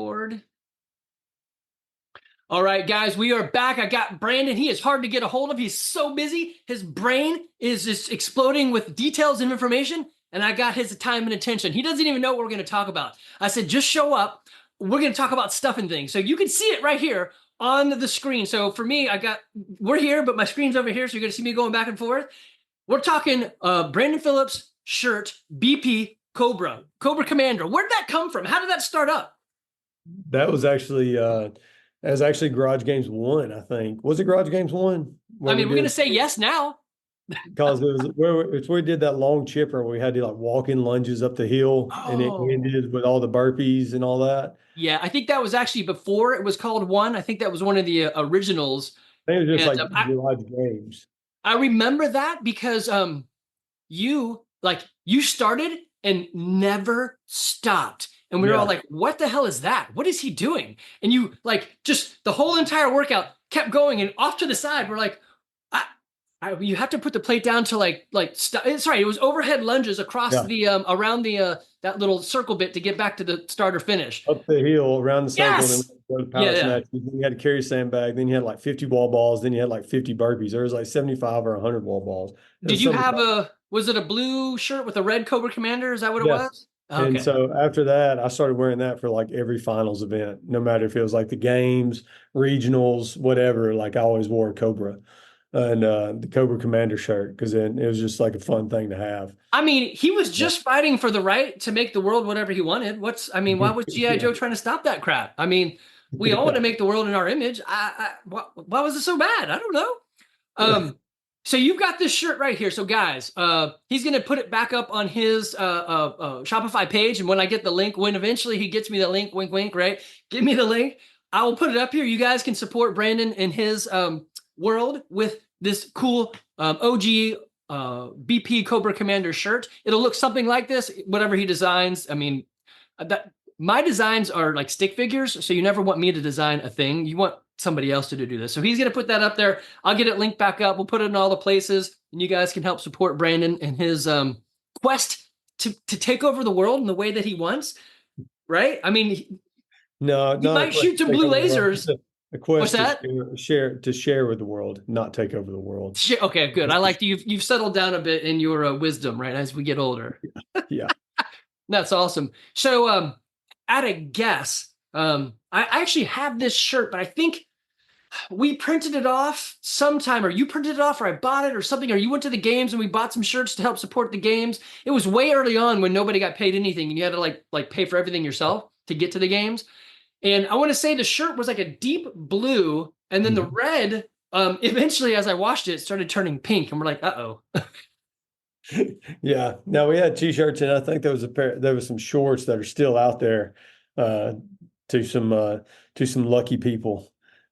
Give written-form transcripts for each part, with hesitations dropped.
record. All right, guys, we are back. I got Brandon. He is hard to get a hold of. He's so busy. His brain is just exploding with details and information, and I got his time and attention. He doesn't even know what we're going to talk about. I said, just show up. We're going to talk about stuff and things. So you can see it right here on the screen. So for me, we're here, but my screen's over here, so you're going to see me going back and forth. We're talking Brandon Phillips shirt, BP Cobra Commander. Where did that come from? How did that start up? That was actually Garage Games 1, I think. Was it Garage Games 1? I mean, we're going to say yes now. Because it's where we did that long chipper where we had to like walk-in lunges up the hill, and it ended with all the burpees and all that. Yeah, I think that was actually before it was called 1. I think that was one of the originals. I think it was just Garage Games. I remember that because you started and never stopped. And we were all like, what the hell is that? What is he doing? And you just the whole entire workout kept going, and off to the side, we're like, you have to put the plate down to it was overhead lunges across the around the that little circle bit to get back to the start or finish. Up the hill, around the circle, yes! and then go to power snatch. Then you had to carry a sandbag, then you had like 50 wall balls, then you had like 50 burpees. There was like 75 or 100 wall balls. Did you have was it a blue shirt with a red Cobra Commander? Is that what it was? Okay. And so after that, I started wearing that for like every finals event, no matter if it was like the games, regionals, whatever. Like I always wore a Cobra and the Cobra Commander shirt, because then it was just like a fun thing to have. I mean, he was just fighting for the right to make the world whatever he wanted. Why was G.I. Joe trying to stop that crap? I mean, we all want to make the world in our image. Why was it so bad? I don't know. So you've got this shirt right here. So guys, he's going to put it back up on his Shopify page. And when I get the link, when eventually he gets me the link, wink, wink, right? Give me the link. I will put it up here. You guys can support Brandon in his world with this cool OG BP Cobra Commander shirt. It'll look something like this, whatever he designs. I mean, my designs are like stick figures. So you never want me to design a thing. You want somebody else to do this. So he's going to put that up there. I'll get it linked back up. We'll put it in all the places, and you guys can help support Brandon in his quest to take over the world in the way that he wants. Right? I mean, he might shoot some blue lasers. The quest to share with the world, not take over the world. Okay, good. I like you've settled down a bit in your wisdom, right? As we get older. Yeah. That's awesome. So at a guess, I actually have this shirt, but I think we printed it off sometime, or you printed it off, or I bought it or something, or you went to the games and we bought some shirts to help support the games. It was way early on when nobody got paid anything and you had to like pay for everything yourself to get to the games. And I want to say the shirt was like a deep blue, and then the red, eventually as I washed it, started turning pink, and we're like, uh-oh. Yeah. No, we had t-shirts, and I think there was some shorts that are still out there to some lucky people.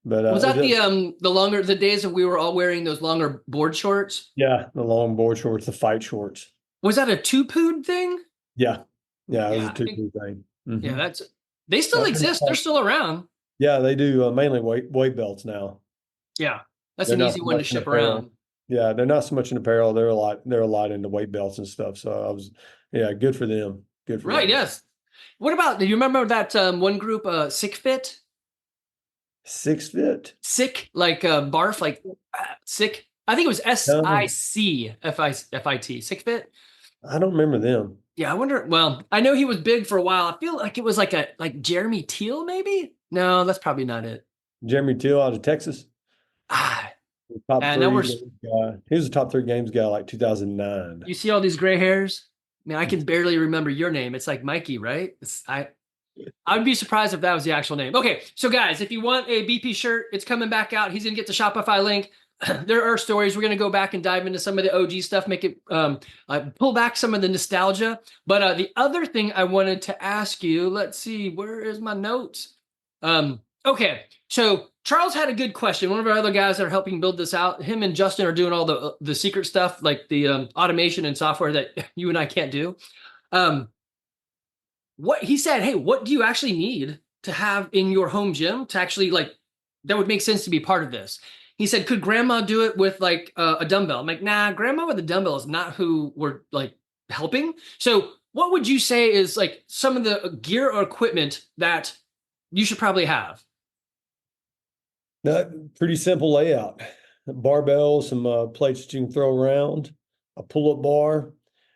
But was that the days that we were all wearing those longer board shorts? Yeah, the long board shorts, the fight shorts. Was that a two-pood thing? Yeah. Yeah, it was a two-pood thing. Mm-hmm. Yeah, they still exist. They're still around. Yeah, they do mainly weight belts now. Yeah, that's an easy one to ship around. Yeah, they're not so much in apparel. They're a lot into weight belts and stuff. So good for them. Good for them. Right, yes. What about, do you remember that one group, Sick Fit? Sick Fit? Sick, like barf, like sick. I think it was SICFIT. Sick Fit? I don't remember them. Yeah, I wonder. Well, I know he was big for a while. I feel like it was like Jeremy Teal, maybe? No, that's probably not it. Jeremy Teal out of Texas. Top three games guy. He was a top 3 games guy like 2009. You see all these gray hairs? Man, I can barely remember your name. It's like Mikey, right? I would be surprised if that was the actual name. Okay, so guys, if you want a BP shirt, it's coming back out. He's going to get the Shopify link. There are stories. We're going to go back and dive into some of the OG stuff, make it pull back some of the nostalgia. But the other thing I wanted to ask you, let's see, where is my notes? Okay, so Charles had a good question. One of our other guys that are helping build this out, him and Justin are doing all the secret stuff, like the automation and software that you and I can't do. What he said, hey, what do you actually need to have in your home gym to actually that would make sense to be part of this? He said, could grandma do it with like a dumbbell? I'm like, nah, grandma with a dumbbell is not who we're like helping. So what would you say is like some of the gear or equipment that you should probably have? That pretty simple layout. Barbell, some plates that you can throw around, a pull-up bar,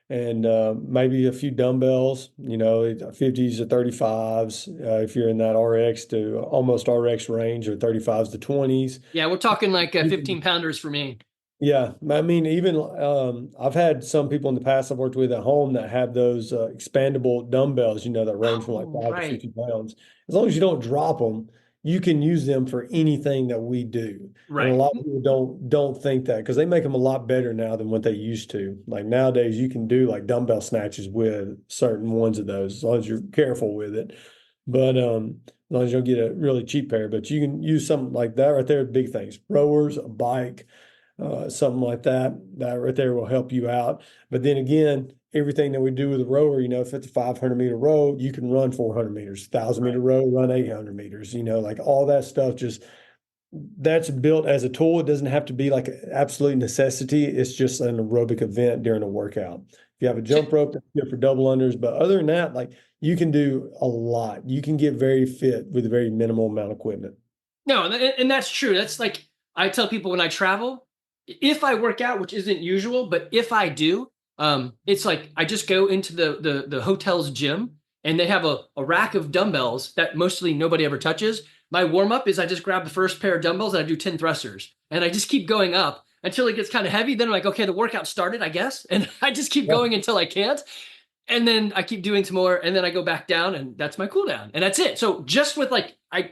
and maybe a few dumbbells, 50s to 35s, if you're in that RX to almost RX range, or 35s to 20s. Yeah, we're talking like You 15 can, pounders for me. yeah, I mean, even I've had some people in the past I've worked with at home that have those expandable dumbbells, that range from like Oh, 5 to right. 50 pounds. As long as you don't drop them, you can use them for anything that we do. And a Right. lot of people don't think that, because they make them a lot better now than what they used to. Like nowadays, you can do like dumbbell snatches with certain ones of those, as long as you're careful with it. But as long as you don't get a really cheap pair, but you can use something like that right there. Big things: rowers, a bike, something like that. That right there will help you out. But then again, everything that we do with a rower, if it's a 500-meter row, you can run 400 meters, 1,000-meter Right. row, run 800 meters, like all that stuff. Just that's built as a tool. It doesn't have to be like an absolute necessity. It's just an aerobic event during a workout. If you have a So, jump rope, that's good for double unders. But other than that, like you can do a lot. You can get very fit with a very minimal amount of equipment. no, and that's true. That's like I tell people when I travel, if I work out, which isn't usual, but if I do, it's like I just go into the hotel's gym and they have a rack of dumbbells that mostly nobody ever touches. My warm up is I just grab the first pair of dumbbells and I do 10 thrusters, and I just keep going up until it gets kind of heavy. Then I'm like, okay, the workout started, I guess, and I just keep Yeah. going until I can't. And then I keep doing some more, and then I go back down, and that's my cool down, and that's it. So just with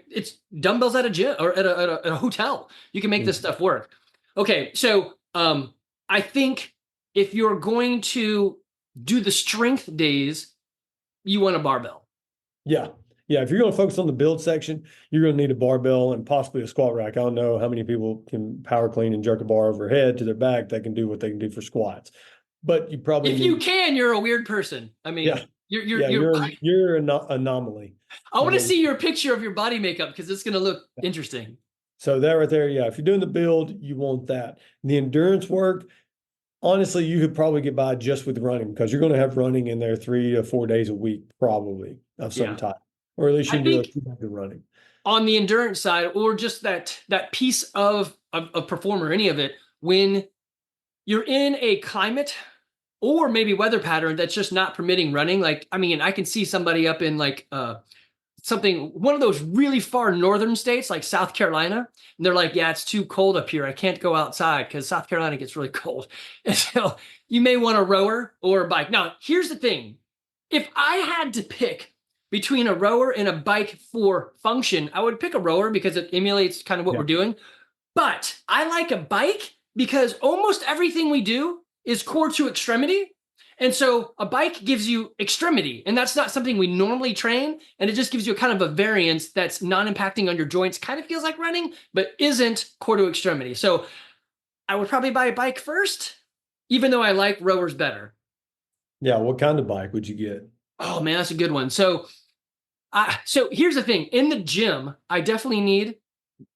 it's dumbbells at a gym or at a hotel, you can make this Mhm. stuff work. Okay, so I think if you're going to do the strength days, you want a barbell. Yeah. Yeah. If you're going to focus on the build section, you're going to need a barbell and possibly a squat rack. I don't know how many people can power clean and jerk a bar overhead to their back that can do what they can do for squats. But you probably If you need, can, you're a weird person. I yeah. mean, you're you're Yeah, you're. you're an anomaly. I want to Yeah. see your picture of your body makeup because it's going to look interesting. So that right there, yeah. If you're doing the build, you want that. The endurance work, honestly, you could probably get by just with running, because you're going to have running in there 3 to 4 days a week, probably of some Yeah, type, or at least I you can do a think 2 of running. on the endurance side, or just that piece of a performer, any of it, when you're in a climate or maybe weather pattern that's just not permitting running. Like, I mean, I can see somebody up in like something, one of those really far northern states like South Carolina, and they're like, yeah, it's too cold up here, I can't go outside because South Carolina gets really cold. And so you may want a rower or a bike. Now here's the thing: if I had to pick between a rower and a bike for function, I would pick a rower because it emulates kind of what Yeah. we're doing. But I like a bike because almost everything we do is core to extremity. And so a bike gives you extremity, and that's not something we normally train. And it just gives you a kind of a variance that's non-impacting on your joints. Kind of feels like running, but isn't core to extremity. So I would probably buy a bike first, even though I like rowers better. Yeah. What kind of bike would you get? Oh man, that's a good one. So here's the thing: in the gym, I definitely need,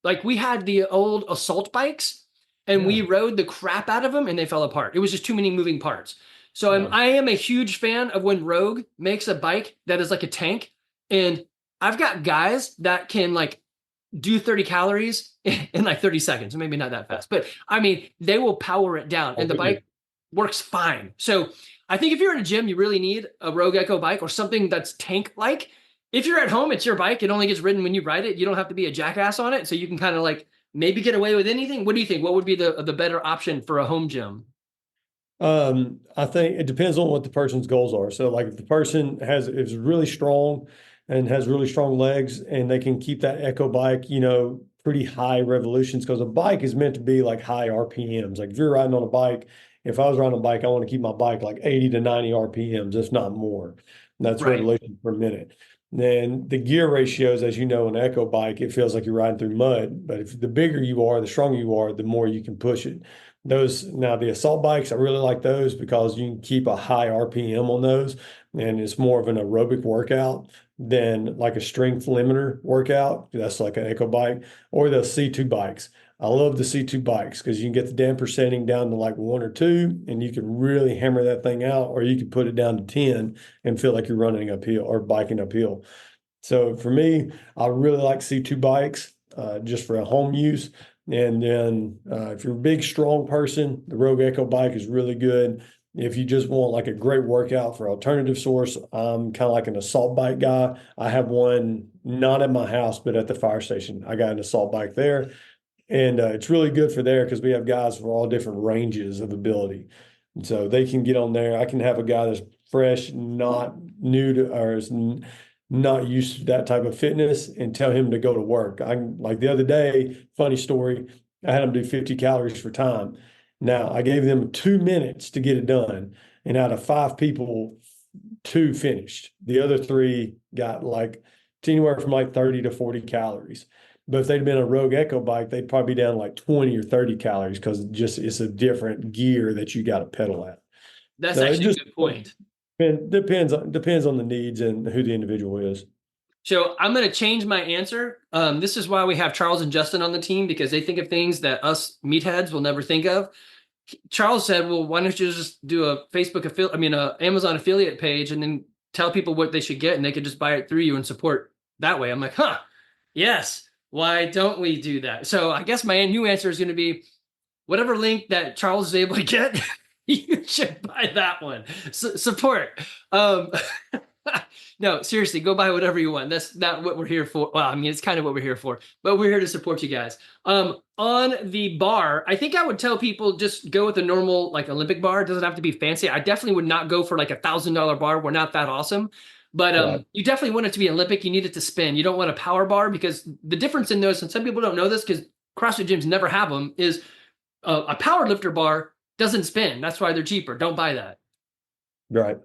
like, we had the old assault bikes and we Yeah. rode the crap out of them and they fell apart. It was just too many moving parts. So Yeah. I am a huge fan of when Rogue makes a bike that is like a tank. And I've got guys that can like do 30 calories in like 30 seconds. Maybe not that fast, but I mean, they will power it down and the bike works fine. So I think if you're in a gym, you really need a Rogue Echo bike or something that's tank like. If you're at home, it's your bike. It only gets ridden when you ride it. You don't have to be a jackass on it. So you can kind of like maybe get away with anything. What do you think? What would be the better option for a home gym? I think it depends on what the person's goals are. So, like, if the person is really strong and has really strong legs, and they can keep that Echo bike, pretty high revolutions, because a bike is meant to be like high RPMs. Like if you're riding on a bike, if I was riding a bike, I want to keep my bike like 80 to 90 RPMs, if not more. And that's Right. revolutions per minute. Then the gear ratios, as you know, an Echo bike, it feels like you're riding through mud. But if the bigger you are, the stronger you are, the more you can push it. The assault bikes, I really like those because you can keep a high RPM on those, and it's more of an aerobic workout than like a strength limiter workout. That's like an Echo bike, or the C2 bikes. I love the C2 bikes because you can get the damper setting down to like 1 or 2, and you can really hammer that thing out, or you can put it down to 10 and feel like you're running uphill or biking uphill. So for me, I really like to see two bikes just for a home use. And then if you're a big, strong person, the Rogue Echo bike is really good. If you just want like a great workout for alternative source, I'm kind of like an assault bike guy. I have one not at my house, but at the fire station. I got an assault bike there. And it's really good for there because we have guys for all different ranges of ability. And so they can get on there. I can have a guy that's fresh, not new to, or is not used to that type of fitness and tell him to go to work. I like the other day, funny story, I had him do 50 calories for time. Now I gave them 2 minutes to get it done. And out of 5 people, two finished. The other three got like anywhere from like 30 to 40 calories. But if they'd been a Rogue Echo bike, they'd probably be down like 20 or 30 calories because just it's a different gear that you got to pedal at. That's So it actually a just good point. depends on the needs and who the individual is. So I'm going to change my answer. This is why we have Charles and Justin on the team, because they think of things that us meatheads will never think of. Charles said, well, why don't you just do a a Amazon affiliate page and then tell people what they should get and they could just buy it through you and support that way. I'm like, yes. Why don't we do that? So I guess my new answer is going to be whatever link that Charles is able to get, you should buy that one. Support. No, seriously, go buy whatever you want. That's not what we're here for. Well, I mean, it's kind of what we're here for, but we're here to support you guys. On the bar, I think I would tell people just go with a normal like Olympic bar. It doesn't have to be fancy. I definitely would not go for like $1,000 bar. We're not that awesome. But Right. you definitely want it to be Olympic. You need it to spin. You don't want a power bar, because the difference in those, and some people don't know this because CrossFit gyms never have them, is a power lifter bar doesn't spin. That's why they're cheaper. Don't buy that. Right.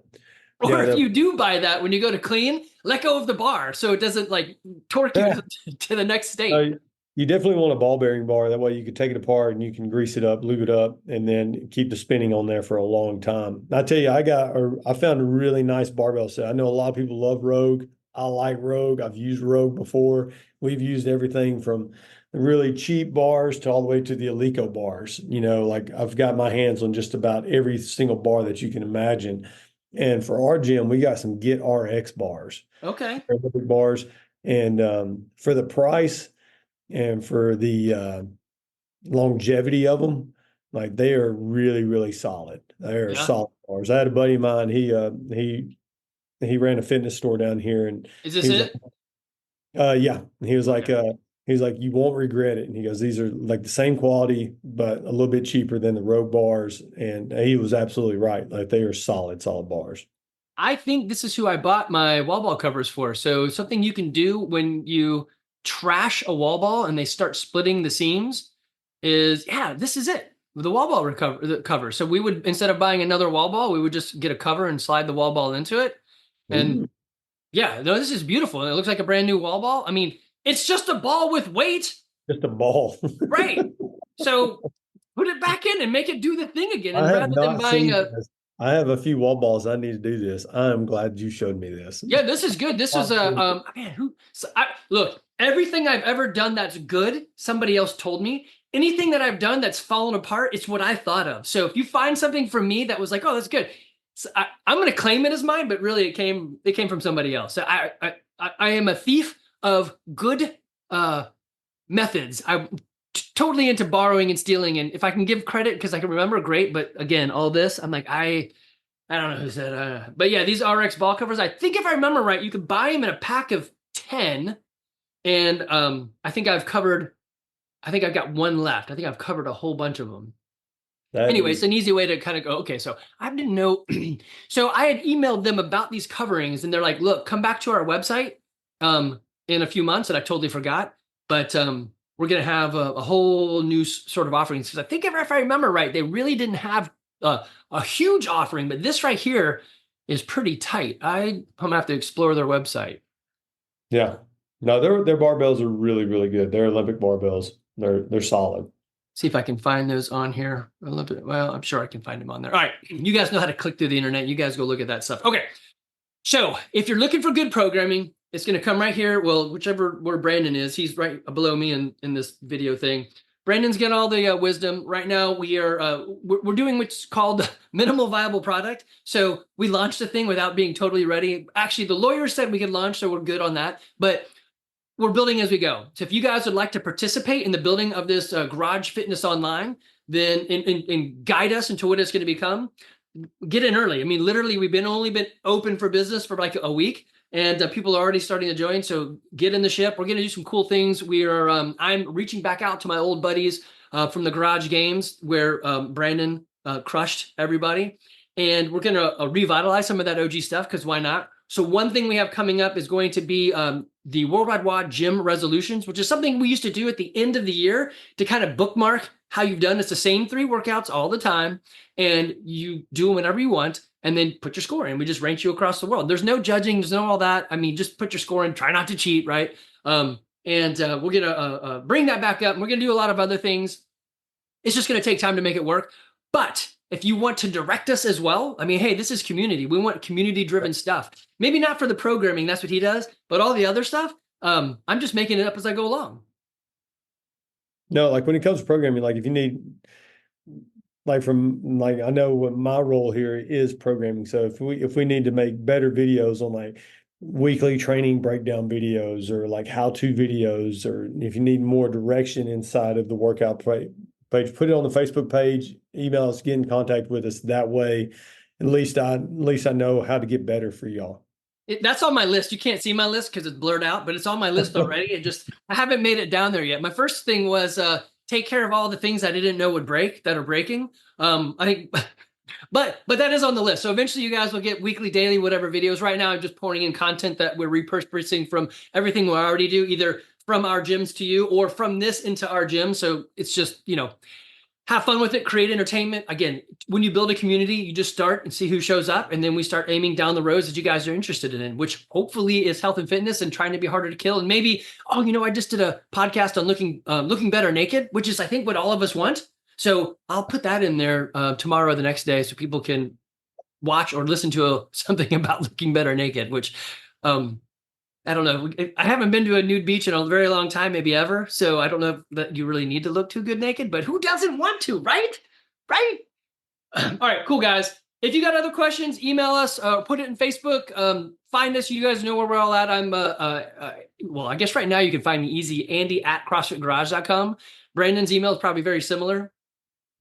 Or Yeah, if you do buy that, when you go to clean, let go of the bar so it doesn't like torque you to the next state. you definitely want a ball bearing bar. That way you can take it apart and you can grease it up, lube it up, and then keep the spinning on there for a long time. I tell you, I found a really nice barbell set. I know a lot of people love Rogue. I like Rogue. I've used Rogue before. We've used everything from really cheap bars to all the way to the Alico bars. You know, like I've got my hands on just about every single bar that you can imagine. And for our gym, we got some Get RX bars. Okay. Bars. And for the price and for the longevity of them, like they are really, really solid. They are Yeah. solid bars. I had a buddy of mine, he ran a fitness store down here and Is this he was it? yeah. He was like, Okay. you won't regret it. And he goes, these are like the same quality, but a little bit cheaper than the Rogue bars. And he was absolutely right. Like they are solid, solid bars. I think this is who I bought my wall ball covers for. So something you can do when you trash a wall ball and they start splitting the seams is, yeah, this is it. The wall ball the cover. So we would, instead of buying another wall ball, we would just get a cover and slide the wall ball into it. And Ooh, yeah, no, this is beautiful. It looks like a brand new wall ball. I mean, it's just a ball with weight, just a ball. right? So put it back in and make it do the thing again. I And have rather than not buying seen a, this. I have a few wall balls. I need to do this. I am glad you showed me this. yeah, this is good. This is a man who look, everything I've ever done that's good, somebody else told me. Anything that I've done that's fallen apart, it's what I thought of. So if you find something from me that was like, oh, that's good, so I'm going to claim it as mine, but really it came from somebody else. So I am a thief of good methods. I'm totally into borrowing and stealing, and if I can give credit because I can remember, great. But again, all this, I'm like I don't know who said, but yeah, these RX ball covers, I think if I remember right, you could buy them in a pack of 10. And I think I've got one left. I think I've covered a whole bunch of them. That Anyway, it's is, an easy way to kind of go, okay, so I didn't know. So I had emailed them about these coverings and they're like, look, come back to our website in a few months. And I totally forgot, but we're going to have a whole new sort of offerings. Because I think if I remember right, they really didn't have a huge offering, but this right here is pretty tight. I'm gonna have to explore their website. yeah. No, their barbells are really, really good. They're Olympic barbells. They're solid. See if I can find those on here a little bit. Well, I'm sure I can find them on there. All right. You guys know how to click through the internet. You guys go look at that stuff. Okay. So if you're looking for good programming, it's going to come right here. Well, whichever where Brandon is, he's right below me in this video thing. Brandon's got all the wisdom. Right now, we're doing what's called minimal viable product. So we launched the thing without being totally ready. Actually, the lawyers said we could launch, so we're good on that. But we're building as we go. So if you guys would like to participate in the building of this garage fitness online, then and guide us into what it's going to become, get in early. I mean, literally, we've only been open for business for like a week, and people are already starting to join. So get in the ship. We're going to do some cool things. I'm reaching back out to my old buddies from the garage games where Brandon crushed everybody, and we're going to revitalize some of that OG stuff, because why not? So one thing we have coming up is going to be the Worldwide WOD gym resolutions, which is something we used to do at the end of the year to kind of bookmark how you've done. It's the same 3 workouts all the time, and you do them whenever you want, and then put your score in. We just rank you across the world. There's no judging. There's no all that. I mean, just put your score in. Try not to cheat, right? And we're going to bring that back up. And we're going to do a lot of other things. It's just going to take time to make it work. But if you want to direct us as well, I mean, hey, this is community. We want community-driven stuff. Maybe not for the programming, that's what he does, but all the other stuff, I'm just making it up as I go along. No, like when it comes to programming, like if you need, like I know what my role here is programming. So if we need to make better videos on like weekly training breakdown videos, or like how-to videos, or if you need more direction inside of the workout page, put it on the Facebook page, email us, get in contact with us that way. At least I know how to get better for y'all. That's on my list. You can't see my list because it's blurred out, but it's on my list already. I haven't made it down there yet. My first thing was take care of all the things I didn't know would break that are breaking. I think, but that is on the list. So eventually you guys will get weekly, daily, whatever videos. Right now I'm just pouring in content that we're repurposing from everything we already do, either from our gyms to you or from this into our gym. So it's just, have fun with it, create entertainment. Again, when you build a community, you just start and see who shows up. And then we start aiming down the roads that you guys are interested in, which hopefully is health and fitness and trying to be harder to kill. And maybe, I just did a podcast on looking better naked, which is, I think, what all of us want. So I'll put that in there tomorrow or the next day so people can watch or listen to something about looking better naked, which I don't know. I haven't been to a nude beach in a very long time, maybe ever. So I don't know that you really need to look too good naked, but who doesn't want to, right? Right? All right, cool, guys. If you got other questions, email us, put it in Facebook. Find us. You guys know where we're all at. Well, I guess right now you can find me easy, Andy@CrossFitGarage.com. Brandon's email is probably very similar.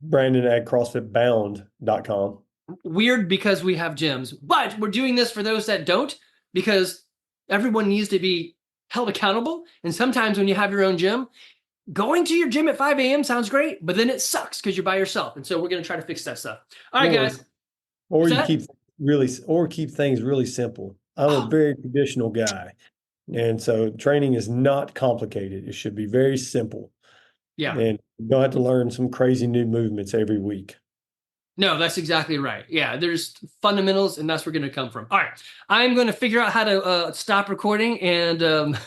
Brandon@CrossFitBound.com. Weird because we have gyms, but we're doing this for those that don't, because everyone needs to be held accountable. And sometimes when you have your own gym, going to your gym at 5 a.m. sounds great, but then it sucks because you're by yourself. And so we're going to try to fix that stuff. All right, guys. Or keep things really simple. I'm a very traditional guy. And so training is not complicated. It should be very simple. Yeah. And you don't have to learn some crazy new movements every week. No, that's exactly right. Yeah, there's fundamentals, and that's where we're going to come from. All right, I'm going to figure out how to stop recording and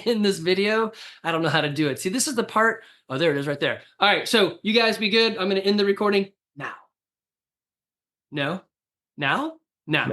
in this video. I don't know how to do it. See, this is the part. Oh, there it is right there. All right, so you guys be good. I'm going to end the recording now. No? Now? Now.